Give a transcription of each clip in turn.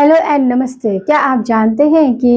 Hello and नमस्ते। क्या आप जानते हैं कि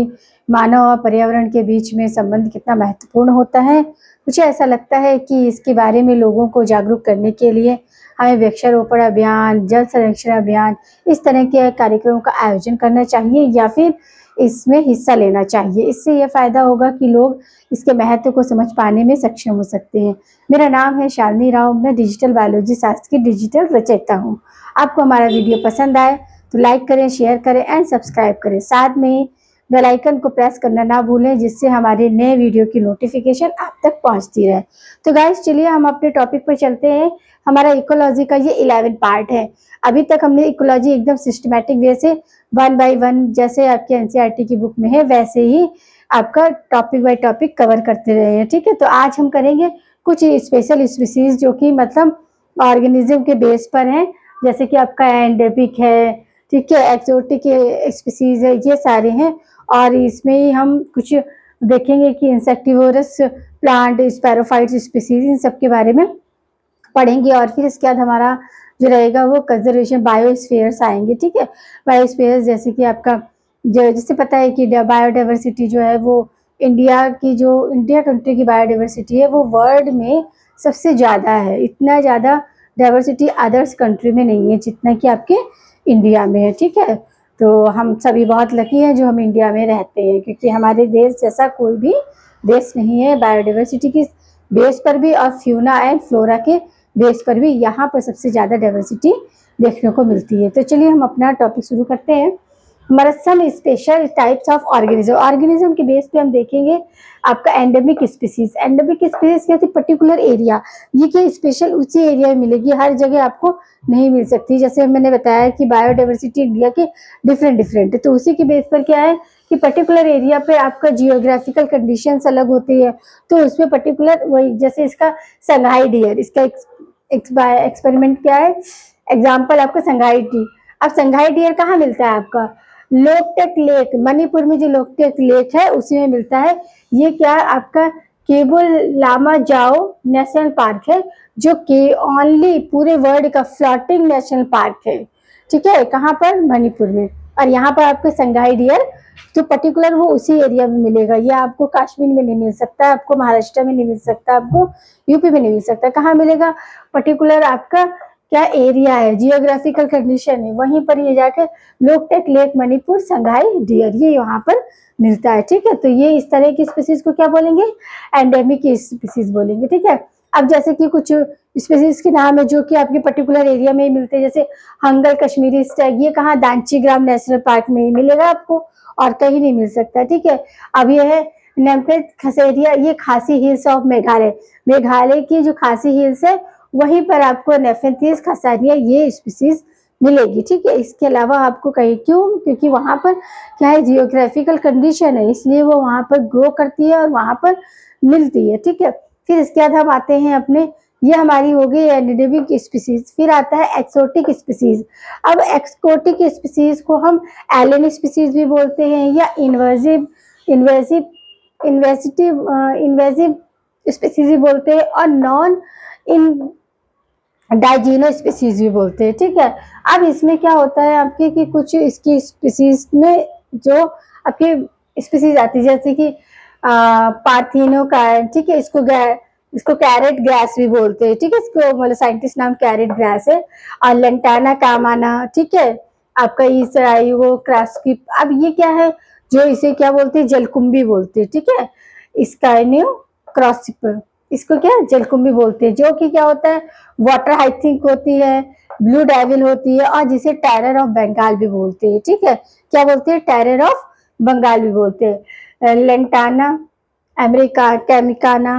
मानव और पर्यावरण के बीच में संबंध कितना महत्वपूर्ण होता है? मुझे ऐसा लगता है कि इसके बारे में लोगों को जागरूक करने के लिए हमें वृक्षारोपण अभियान, जल संरक्षण अभियान, इस तरह के कार्यक्रमों का आयोजन करना चाहिए या फिर इसमें हिस्सा लेना चाहिए। इससे यह फ़ायदा होगा कि लोग इसके महत्व को समझ पाने में सक्षम हो सकते हैं। मेरा नाम है शालिनी राव, मैं डिजिटल बायोलॉजी शास्त्र की डिजिटल रचयिता हूँ। आपको हमारा वीडियो पसंद आए तो लाइक करें, शेयर करें एंड सब्सक्राइब करें। साथ में बेल आइकन को प्रेस करना ना भूलें, जिससे हमारे नए वीडियो की नोटिफिकेशन आप तक पहुंचती रहे। तो गाइस, चलिए हम अपने टॉपिक पर चलते हैं। हमारा इकोलॉजी का ये 11 पार्ट है। अभी तक हमने इकोलॉजी एकदम सिस्टमैटिक वे से 1 बाय 1 जैसे आपके एनसीईआरटी की बुक में है वैसे ही आपका टॉपिक बाय टॉपिक कवर करते रहे हैं। ठीक है, तो आज हम करेंगे कुछ स्पेशल स्पीसीज जो कि मतलब ऑर्गेनिज्म के बेस पर हैं, जैसे कि आपका एंडेमिक है, ठीक है, एक्सोटिक स्पीसीज है, ये सारे हैं। और इसमें ही हम कुछ देखेंगे कि इंसेक्टिवोरस प्लांट, स्पैरोफाइट्स स्पीसीज, इन सब के बारे में पढ़ेंगे। और फिर इसके बाद हमारा जो रहेगा वो कंजर्वेशन बायोस्फीयर्स आएंगे। ठीक है, बायोस्फीयर्स जैसे कि आपका जो जिससे पता है कि बायोडाइवर्सिटी जो है वो इंडिया कंट्री की बायोडाइवर्सिटी है वो वर्ल्ड में सबसे ज़्यादा है। इतना ज़्यादा डाइवर्सिटी अदर्स कंट्री में नहीं है जितना कि आपके इंडिया में है। ठीक है, तो हम सभी बहुत लकी हैं जो हम इंडिया में रहते हैं, क्योंकि हमारे देश जैसा कोई भी देश नहीं है बायोडाइवर्सिटी की बेस पर भी और फ्यूना एंड फ्लोरा के बेस पर भी। यहाँ पर सबसे ज़्यादा डाइवर्सिटी देखने को मिलती है। तो चलिए हम अपना टॉपिक शुरू करते हैं। हमारा some special types of organism के बेस पे हम देखेंगे आपका एंडेमिक स्पीसीज। एंडेमिक स्पीसीज क्या होती है? Particular area. ये क्या स्पेशल उसी एरिया में मिलेगी, हर जगह आपको नहीं मिल सकती। जैसे मैंने बताया कि बायोडाइवर्सिटी इंडिया के डिफरेंट है, तो उसी के बेस पर क्या है कि पर्टिकुलर एरिया पे आपका जियोग्राफिकल कंडीशंस अलग होती है, तो उसमें पर्टिकुलर वही, जैसे इसका संघाई डियर, इसका एक्सपेरिमेंट क्या है, एग्जाम्पल आपका संघाई टी। अब संघाई डियर कहाँ मिलता है? आपका लोकटेक लेक, मणिपुर में जो लोकटेक लेक है उसी में मिलता है। ये क्या आपका केबुल लामा जाओ नेशनल पार्क है, जो कि ओनली पूरे वर्ल्ड का फ्लोटिंग नेशनल पार्क है। ठीक है, कहाँ पर? मणिपुर में। और यहाँ पर आपको संघाई डियर तो पर्टिकुलर वो उसी एरिया में मिलेगा। ये आपको कश्मीर में नहीं मिल सकता, आपको महाराष्ट्र में नहीं मिल सकता, आपको यूपी में नहीं मिल सकता। कहाँ मिलेगा? पर्टिकुलर आपका क्या एरिया है, जियोग्राफिकल कंडीशन है, वहीं पर ये जाके लोकटेक लेक मणिपुर संघाई डियर ये वहां पर मिलता है। ठीक है, तो ये इस तरह की स्पीसीज को क्या बोलेंगे? एंडेमिक स्पीसीज बोलेंगे। ठीक है, अब जैसे कि कुछ स्पीसीज के नाम है जो कि आपके पर्टिकुलर एरिया में ही मिलते हैं, जैसे हंगल कश्मीरी स्टैग, ये कहाँ? दांचीग्राम नेशनल पार्क में ही मिलेगा आपको, और कहीं नहीं मिल सकता। ठीक है, अब ये है नेम्पेट खसेरिया, ये खासी हिल्स ऑफ मेघालय की जो खासी हिल्स है वहीं पर आपको नेफेंथिस खसारिया ये स्पीसीज मिलेगी। ठीक है, इसके अलावा आपको कहीं क्यों? क्योंकि वहां पर क्या है, जियोग्राफिकल कंडीशन है, इसलिए वो वहां पर ग्रो करती है और वहां पर मिलती है। ठीक है, फिर इसके बाद हम आते हैं अपने, ये हमारी हो गई एंडेमिक स्पीसीज। फिर आता है एक्सोटिक स्पीसीज। अब एक्सोटिक स्पीसीज को हम एलियन स्पीसीज भी बोलते हैं या इन्वेजिव स्पीसीज भी बोलते हैं, और नॉन इन डाइजीनो स्पीसीज भी बोलते हैं। ठीक है, अब इसमें क्या होता है आपके कि कुछ इसकी स्पीसीज में जो आपकी स्पीसीज आती है, जैसे कि पार्थिनो का, ठीक है, इसको कैरेट ग्रास भी बोलते हैं। ठीक है, इसको मतलब साइंटिस्ट नाम कैरेट ग्रास है। और लेंटाना कामाना, ठीक है, आपका वो क्रास्की। अब ये क्या है, जो इसे क्या बोलते हैं? जलकुंभी बोलते हैं। ठीक है, स्काइन्यू क्रॉसिप, इसको क्या जलकुंभी बोलते हैं, जो कि क्या होता है, वाटर हाइथिंक होती है, ब्लू डेविल होती है, और जिसे टेरर ऑफ बंगाल भी बोलते हैं। ठीक है, क्या बोलते हैं? टेरर ऑफ बंगाल भी बोलते हैं। लेंटाना अमेरिका कैमिकाना,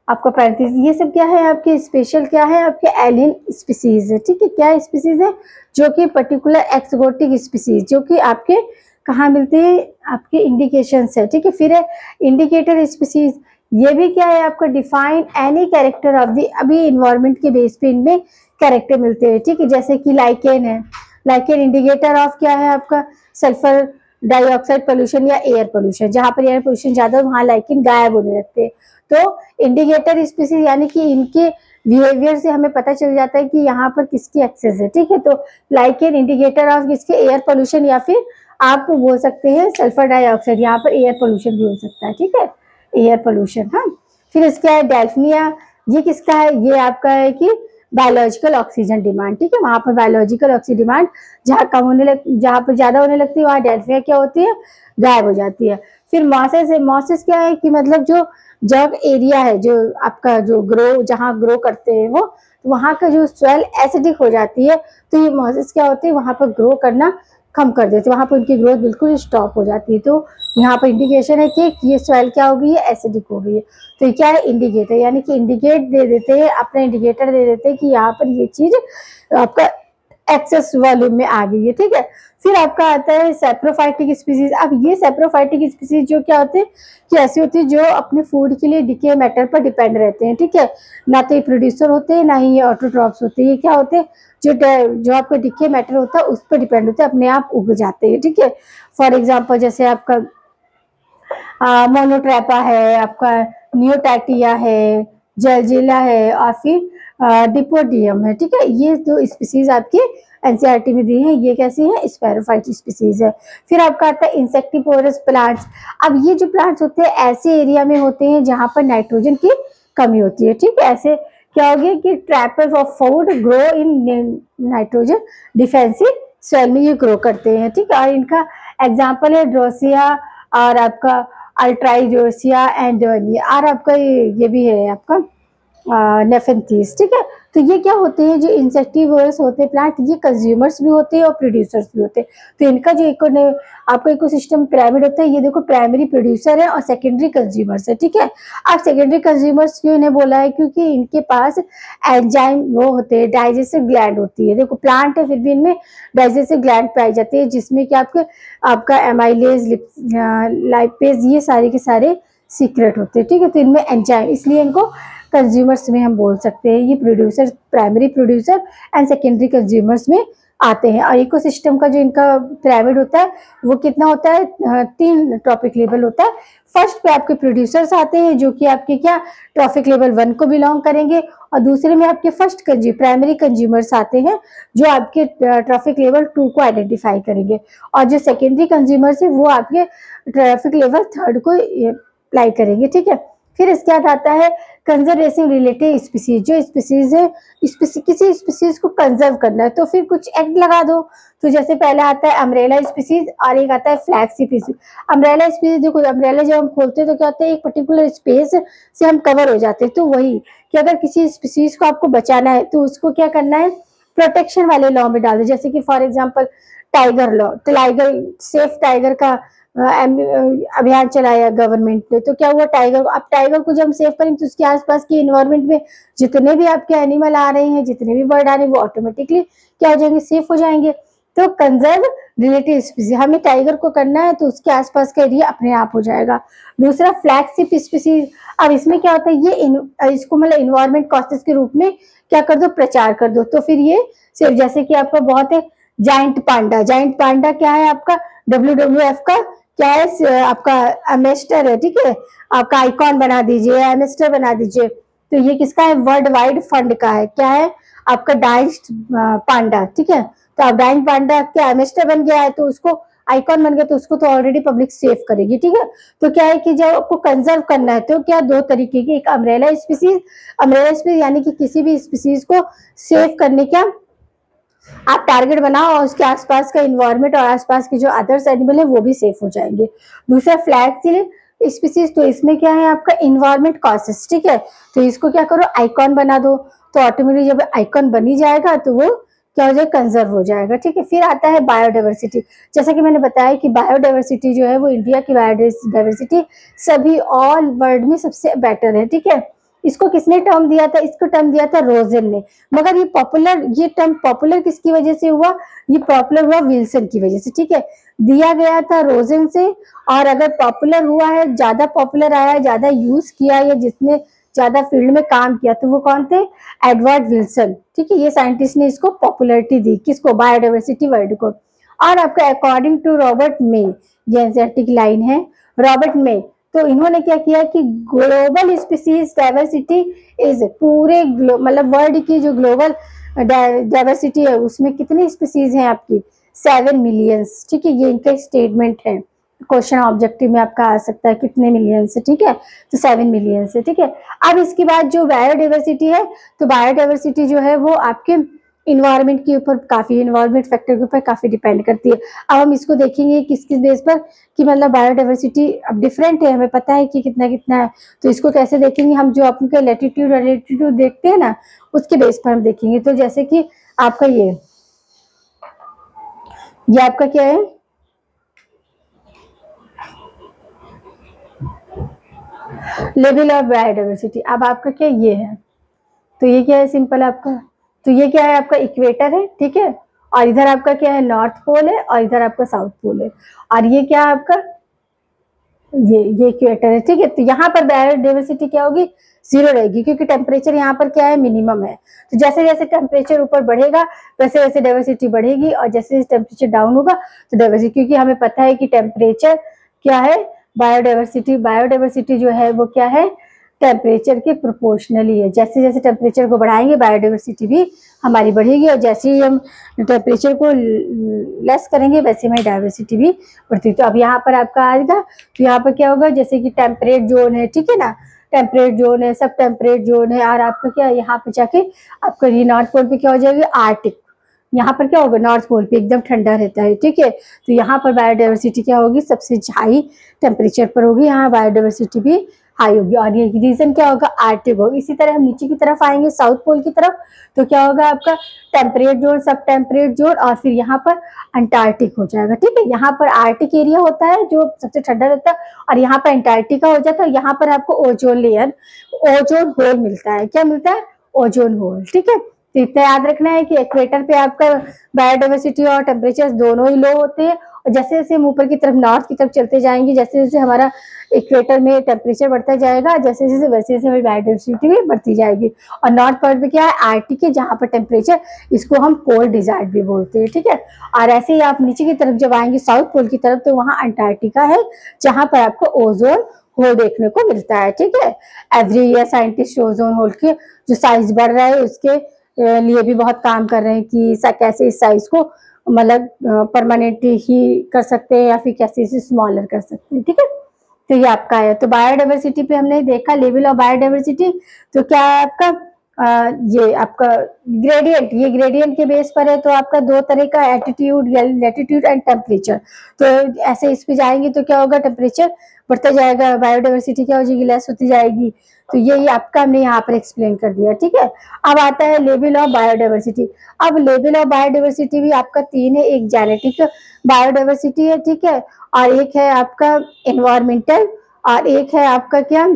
आपका 35, ये सब क्या है आपके स्पेशल, क्या है आपके एलियन स्पीसीज है। ठीक है, क्या स्पीसीज है? जो कि पर्टिकुलर एक्सोटिक स्पीसीज, जो कि आपके कहाँ मिलते हैं? आपके इंडिकेशंस है। ठीक है, फिर है इंडिकेटर स्पीसीज। ये भी क्या है आपका? Define any character of the, अभी इन्वायरमेंट के बेस पे इनमें कैरेक्टर मिलते हैं। ठीक है, जैसे कि लाइकेन है, लाइकेन इंडिकेटर ऑफ क्या है आपका? सल्फर डाइऑक्साइड पोल्यूशन या एयर पोल्यूशन। जहाँ पर एयर पोल्यूशन ज्यादा है वहाँ लाइकेन गायब होने लगते हैं। तो इंडिकेटर स्पीसीज यानी कि इनके बिहेवियर से हमें पता चल जाता है कि यहाँ पर किसकी एक्सेस है। ठीक है, तो लाइकेन इंडिकेटर ऑफ किसके? एयर पोल्यूशन या फिर आप बोल सकते हैं सल्फर डाइऑक्साइड, यहाँ पर एयर पोल्यूशन भी हो सकता है, ठीक है, एयर पोल्यूशन। हाँ, फिर इसका है डेल्फिनिया, ये किसका है, ये आपका है कि बायोलॉजिकल ऑक्सीजन डिमांड, ठीक है, वहाँ पर बायोलॉजिकल ऑक्सीजन डिमांड जहाँ कम होने लग, जहाँ पर ज्यादा होने लगती है वहाँ डेल्फिनिया क्या होती है, गायब हो जाती है। फिर मॉसेस है, मॉसेस क्या है कि मतलब जो जब एरिया है जो आपका जो ग्रो, जहाँ ग्रो करते हैं वो, तो वहाँ का जो सॉइल एसिडिक हो जाती है, तो ये मॉसेस क्या होते हैं वहाँ पर ग्रो करना कम कर देते हैं, वहाँ पर उनकी ग्रोथ बिल्कुल स्टॉप हो जाती है। तो यहाँ पर इंडिकेशन है कि ये सॉइल क्या हो गई है, एसिडिक हो गई है। तो ये क्या है, इंडिकेटर, यानी कि इंडिकेट दे देते हैं, अपना इंडिकेटर दे देते हैं कि यहाँ पर ये चीज आपका एक्सेस वॉल्यूम में आ गई है, ठीक है। फिर आपका आता है सैप्रोफाइटिक स्पीसीज। अब ये सैप्रोफाइटिक स्पीसीज जो क्या होते हैं कि ऐसी होती है जो अपने फूड के लिए डिके मैटर पर डिपेंड रहते हैं, ठीक है, ना तो ये प्रोड्यूसर होते हैं ना ही ये ऑटोट्रॉप्स होते हैं। ये क्या होते हैं, जो आपका डिके मैटर होता है उस पर डिपेंड होता है, अपने आप उग जाते हैं, ठीक है। फॉर एग्जाम्पल जैसे आपका मोनोट्रैपा है, आपका नियोटाटिया है, जलजिला है, और फिर डिपोडियम है, ठीक है। ये जो स्पीसीज आपके एनसीईआरटी में दी है, ये कैसी है, स्पैरोफाइट स्पीसीज है। फिर आपका आता है इंसेक्टिपोरस प्लांट्स। अब ये जो प्लांट्स होते हैं ऐसे एरिया में होते हैं जहां पर नाइट्रोजन की कमी होती है, ठीक है। ऐसे क्या हो गया कि trappers of food grow in nitrogen defensive soil में ये ग्रो करते हैं, ठीक है। और इनका एग्जाम्पल है ड्रोसिया और आपका अल्ट्राइडोसिया एंड और आपका ये भी है आपका नेफेंथीस, ठीक है। तो ये क्या होते हैं, जो इंसेक्टिवोरस होते हैं प्लांट, ये कंज्यूमर्स भी होते हैं और प्रोड्यूसर्स भी होते हैं। तो इनका जो आपका इकोसिस्टम पिरामिड होता है, ये देखो प्राइमरी प्रोड्यूसर है और सेकेंडरी कंज्यूमर्स है, ठीक है। अब सेकेंडरी कंज्यूमर्स क्यों इन्हें बोला है, क्योंकि इनके पास एंजाइम वो होते हैं, डाइजेस्टिव ग्लैंड होती है। देखो प्लांट है फिर भी इनमें डाइजेस्टिव ग्लैंड पाई जाती है, जिसमें कि आपका एमाइलेज, लाइपेज, ये सारे के सारे सीक्रेट होते हैं, ठीक है। तो इनमें एंजाइम, इसलिए इनको कंज्यूमर्स में हम बोल सकते हैं। ये producer, primary producer and secondary consumers में आते हैं। और इकोसिस्टम का जो इनका पिरामिड होता है वो कितना होता है, 3 ट्रॉपिक लेवल होता है। फर्स्ट पे आपके प्रोड्यूसर्स आते हैं जो कि आपके क्या ट्रॉपिक लेवल 1 को बिलोंग करेंगे, और दूसरे में आपके फर्स्ट प्राइमरी कंज्यूमर्स आते हैं जो आपके ट्रॉपिक लेवल 2 को आइडेंटिफाई करेंगे, और जो सेकेंडरी कंज्यूमर्स है वो आपके ट्रॉपिक लेवल 3 को अप्लाई करेंगे, ठीक है। फिर इसके बाद आता है कंजर्वेशन रिलेटेड स्पीसीज। जो स्पीसीज है, किसी स्पीसीज को कंजर्व करना है तो फिर कुछ एक्ट लगा दो। तो जैसे पहले आता है अम्ब्रेला स्पीसीज और एक आता है फ्लैग स्पीसीज। अम्ब्रेला स्पीसीज, देखो अम्ब्रेला जब हम खोलते हैं तो क्या होता है, एक पर्टिकुलर स्पेस से हम कवर हो जाते हैं। तो वही कि अगर किसी स्पीसीज को आपको बचाना है तो उसको क्या करना है, प्रोटेक्शन वाले लॉ में डाल दो। जैसे कि for example tiger law, tiger safe tiger का अभियान चलाया गवर्नमेंट ने। तो क्या हुआ, टाइगर को, अब टाइगर को जब हम सेव करेंगे तो उसके आसपास के इन्वायरमेंट में जितने भी आपके एनिमल आ रहे हैं, जितने भी बर्ड आ रहे हैं, वो ऑटोमेटिकली क्या हो जाएंगे, सेफ हो जाएंगे। तो कंजर्व रिलेटिव स्पीसीज, हमें टाइगर को करना है तो उसके आसपास का एरिया अपने आप हो जाएगा। दूसरा फ्लैगशिप स्पीसीज। अब इसमें क्या होता है, ये इसको मतलब इन्वायरमेंट कॉसेस के रूप में क्या कर दो, प्रचार कर दो। तो फिर ये सिर्फ, जैसे कि आपका बहुत है जाइंट पांडा। जाइंट पांडा क्या है, आपका WWF का क्या है, आपका एमेस्टर है, ठीक है। आपका आइकॉन बना दीजिए, एमेस्टर बना दीजिए। तो ये किसका है, वर्ल्ड वाइड फंड का है, क्या है आपका डाइंट पांडा, ठीक है। तो अब डाइंट पांडा क्या एमेस्टर बन गया है, तो उसको आइकॉन बन गया, तो उसको तो ऑलरेडी पब्लिक सेव करेगी, ठीक है। तो क्या है कि जब आपको कंजर्व करना है तो क्या 2 तरीके की, एक अम्ब्रेला स्पीसीज यानी कि किसी भी स्पीसीज को सेव करने का आप टारगेट बनाओ और उसके आसपास का इन्वायरमेंट और आसपास के जो अदर्स एनिमल है वो भी सेफ हो जाएंगे। दूसरा फ्लैग स्पीसीज, तो इसमें क्या है आपका इन्वायरमेंट कॉसेस, ठीक है। तो इसको क्या करो, आइकॉन बना दो। तो ऑटोमेटिकली जब आइकॉन बनी जाएगा तो वो क्या हो जाएगा, कंजर्व हो जाएगा, ठीक है। फिर आता है बायोडाइवर्सिटी। जैसा कि मैंने बताया कि बायोडाइवर्सिटी जो है वो इंडिया की बायोडाइवर्सिटी सभी ऑल वर्ल्ड में सबसे बेटर है, ठीक है। इसको किसने टर्म दिया था, इसको टर्म दिया था रोजन ने। मगर ये टर्म पॉपुलर किसकी वजह से हुआ, ये पॉपुलर हुआ विल्सन की वजह से, ठीक है। दिया गया था रोजन से, और अगर पॉपुलर हुआ है, ज्यादा पॉपुलर आया, ज्यादा यूज किया या जिसने ज्यादा फील्ड में काम किया, तो वो कौन थे, एडवर्ड विल्सन, ठीक है। ये साइंटिस्ट ने इसको पॉपुलरिटी दी, किसको, बायोडाइवर्सिटी वर्ड को। और आपका अकॉर्डिंग टू रॉबर्ट मे, ये एनसीईआरटी की लाइन है, रॉबर्ट मे, तो इन्होंने क्या किया कि ग्लोबल स्पीसीज डाइवर्सिटी इज, पूरे मतलब वर्ल्ड की जो ग्लोबल डाइवर्सिटी है उसमें कितनी स्पीसीज हैं आपकी, 7 मिलियंस, ठीक है, ये इनका स्टेटमेंट है। क्वेश्चन ऑब्जेक्टिव में आपका आ सकता है कितने मिलियन से, ठीक है, तो 7 मिलियन से, ठीक है। अब इसके बाद जो बायोडाइवर्सिटी है, तो बायोडाइवर्सिटी जो है वो आपके इन्वायरमेंट के ऊपर काफी, इन्वायरमेंट फैक्टर के ऊपर काफी डिपेंड करती है। अब हम इसको देखेंगे किस किस बेस पर कि मतलब बायोडाइवर्सिटी अब डिफरेंट है, हमें पता है कि कितना कितना है, तो इसको कैसे देखेंगे हम, जो अपने लैटिट्यूड और लैटिट्यूड देखते हैं ना, उसके बेस पर हम देखेंगे। तो जैसे कि आपका ये आपका क्या है, लेवल ऑफ बायोडाइवर्सिटी। अब आपका क्या ये है, तो ये क्या है, सिंपल आपका, तो ये क्या है आपका इक्वेटर है, ठीक है, और इधर आपका क्या है नॉर्थ पोल है, और इधर आपका साउथ पोल है, और ये क्या है आपका ये इक्वेटर है, ठीक है। तो यहाँ पर बायोडाइवर्सिटी क्या होगी, 0 रहेगी, क्योंकि टेम्परेचर यहाँ पर क्या है मिनिमम है। तो जैसे जैसे टेम्परेचर ऊपर बढ़ेगा वैसे वैसे डाइवर्सिटी बढ़ेगी, और जैसे जैसे टेम्परेचर डाउन होगा तो डाइवर्सिटी, क्योंकि हमें पता है कि टेम्परेचर क्या है, बायोडाइवर्सिटी जो है वो क्या है, टेम्परेचर के प्रोपोर्शनली है। जैसे जैसे टेम्परेचर को बढ़ाएंगे बायोडाइवर्सिटी भी हमारी बढ़ेगी, और जैसे ही हम टेम्परेचर को लेस करेंगे वैसे हमारी डाइवर्सिटी भी बढ़ती। तो अब यहाँ पर आपका आएगा, तो यहाँ पर क्या होगा, जैसे कि टेम्परेट जोन है, ठीक है ना, टेम्परेट जोन है, सब टेम्परेट जोन है, और आपका क्या यहाँ पे जाके आपका ये नॉर्थ पोल पे क्या हो जाएगा आर्टिक, यहाँ पर क्या होगा नॉर्थ पोल पे एकदम ठंडा रहता है, ठीक है। तो यहाँ पर बायोडाइवर्सिटी क्या होगी, सबसे हाई टेम्परेचर पर होगी, यहाँ बायोडाइवर्सिटी भी हाई होगी, और ये रीजन क्या होगा आर्टिक होगा। इसी तरह हम नीचे की तरफ आएंगे साउथ पोल की तरफ, तो क्या होगा आपका टेम्परेट जोन, सब टेम्परेट जोन, और फिर यहाँ पर अंटार्कटिक हो जाएगा, ठीक है। यहाँ पर आर्टिक एरिया होता है जो सबसे ठंडा रहता है, और यहाँ पर अंटार्कटिका हो जाता है, और यहाँ पर आपको ओजोन लेयर, ओजोन होल मिलता है, क्या मिलता है, ओजोन होल, ठीक है। तो इतना याद रखना है कि इक्वेटर पे आपका बायोडाइवर्सिटी और टेम्परेचर दोनों ही लो होते हैं, और जैसे जैसे हम ऊपर की तरफ नॉर्थ की तरफ चलते जाएंगे, जैसे जैसे हमारा इक्वेटर में टेम्परेचर बढ़ता जाएगा, जैसे जैसे वैसे वैसे हमारी बायोडाइवर्सिटी भी बढ़ती जाएगी। और नॉर्थ पोल पे क्या है आर्टिक है, जहाँ पर टेम्परेचर, इसको हम कोल्ड डिजर्ट भी बोलते हैं, ठीक है। और ऐसे ही आप नीचे की तरफ जब आएंगे साउथ पोल की तरफ, तो वहाँ अंटार्कटिका है, जहाँ पर आपको ओजोन होल देखने को मिलता है, ठीक है। Every year scientist ozone hole के जो साइज बढ़ रहा है उसके लिए भी बहुत काम कर रहे हैं कि कैसे इस साइज को मतलब परमानेंट ही कर सकते हैं, या फिर कैसे इसे स्मॉलर कर सकते हैं, ठीक है। तो ये आपका है, तो बायोडाइवर्सिटी पे हमने देखा लेवल ऑफ बायोडाइवर्सिटी। तो क्या है आपका ये आपका ग्रेडियंट, ये ग्रेडियंट के बेस पर है, तो आपका 2 तरह का एटीट्यूड, लैटिट्यूड एंड टेम्परेचर। तो ऐसे इस पे जाएंगे तो क्या होगा, टेम्परेचर बढ़ता जाएगा, बायोडाइवर्सिटी क्या हो जाएगी, लेस होती जाएगी। तो ये आपका हमने यहाँ पर एक्सप्लेन कर दिया, ठीक है। अब आता है लेवल ऑफ बायोडाइवर्सिटी। अब लेवल ऑफ बायोडाइवर्सिटी भी आपका 3 है, एक जेनेटिक बायोडाइवर्सिटी है, ठीक है, और एक है आपका एनवायरमेंटल, और एक है आपका क्या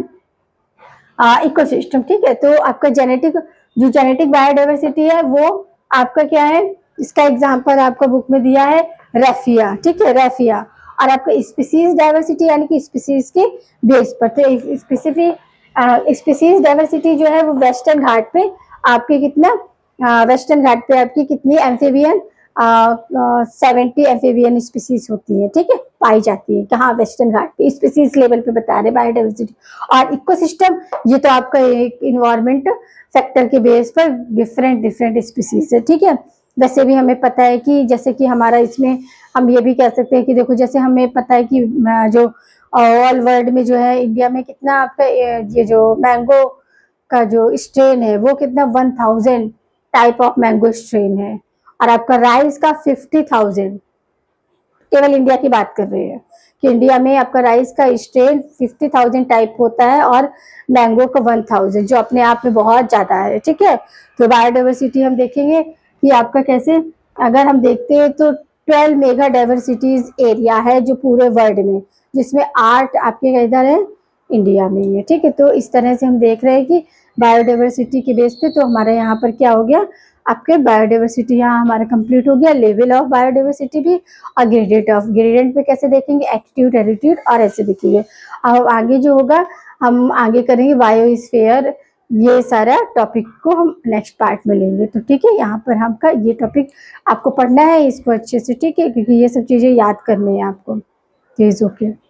इकोसिस्टम, ठीक है। तो आपका जेनेटिक बायोडाइवर्सिटी है वो आपका क्या है, इसका एग्जांपल आपका बुक में दिया है रेफिया, ठीक है, रेफिया। और आपका स्पीसीज डाइवर्सिटी यानी कि स्पीसीज के बेस पर, तो स्पीसीज डाइवर्सिटी जो है वो वेस्टर्न घाट पे आपके कितना वेस्टर्न घाट पे आपकी कितनी एम्फीबियन 70 एम्फीबियन स्पीसीज होती है, ठीक है, पाई जाती है कहाँ, वेस्टर्न घाट पे, स्पीसीज लेवल पे बता रहे बायोडाइवर्सिटी। और इकोसिस्टम ये तो आपका एक इन्वायरमेंट फैक्टर के बेस पर डिफरेंट स्पीसीज है, ठीक है। वैसे भी हमें पता है कि जैसे कि हमारा इसमें हम ये भी कह सकते हैं कि देखो, जैसे हमें पता है कि जो ऑल वर्ल्ड में जो है, इंडिया में कितना आपका ये जो मैंगो का जो स्ट्रेन है वो कितना 1000 टाइप ऑफ मैंगो स्ट्रेन है, और आपका राइस का 50,000, केवल इंडिया की बात कर रहे हैं कि इंडिया में आपका राइस का स्ट्रेन 50,000 टाइप होता है, और मैंगो का 1000, जो अपने आप में बहुत ज्यादा है, ठीक है। तो बायोडाइवर्सिटी हम देखेंगे कि आपका कैसे, अगर हम देखते हैं तो 12 मेगा डाइवर्सिटीज एरिया है जो पूरे वर्ल्ड में, जिसमें 8 आपके इधर है इंडिया में ही है, ठीक है। तो इस तरह से हम देख रहे हैं कि बायोडाइवर्सिटी के बेस पे, तो हमारे यहाँ पर क्या हो गया, आपके बायोडाइवर्सिटी यहाँ हमारा कंप्लीट हो गया, लेवल ऑफ बायोडाइवर्सिटी भी, और ग्रेडियंट पे कैसे देखेंगे, एटीट्यूड, एटीट्यूड, और ऐसे देखेंगे। अब आगे जो होगा हम आगे करेंगे बायोस्फीयर, ये सारा टॉपिक को हम नेक्स्ट पार्ट में लेंगे। तो ठीक है, यहाँ पर हमका ये टॉपिक आपको पढ़ना है, इसको अच्छे से, ठीक है, क्योंकि ये सब चीज़ें याद करनी है आपको। Please okay.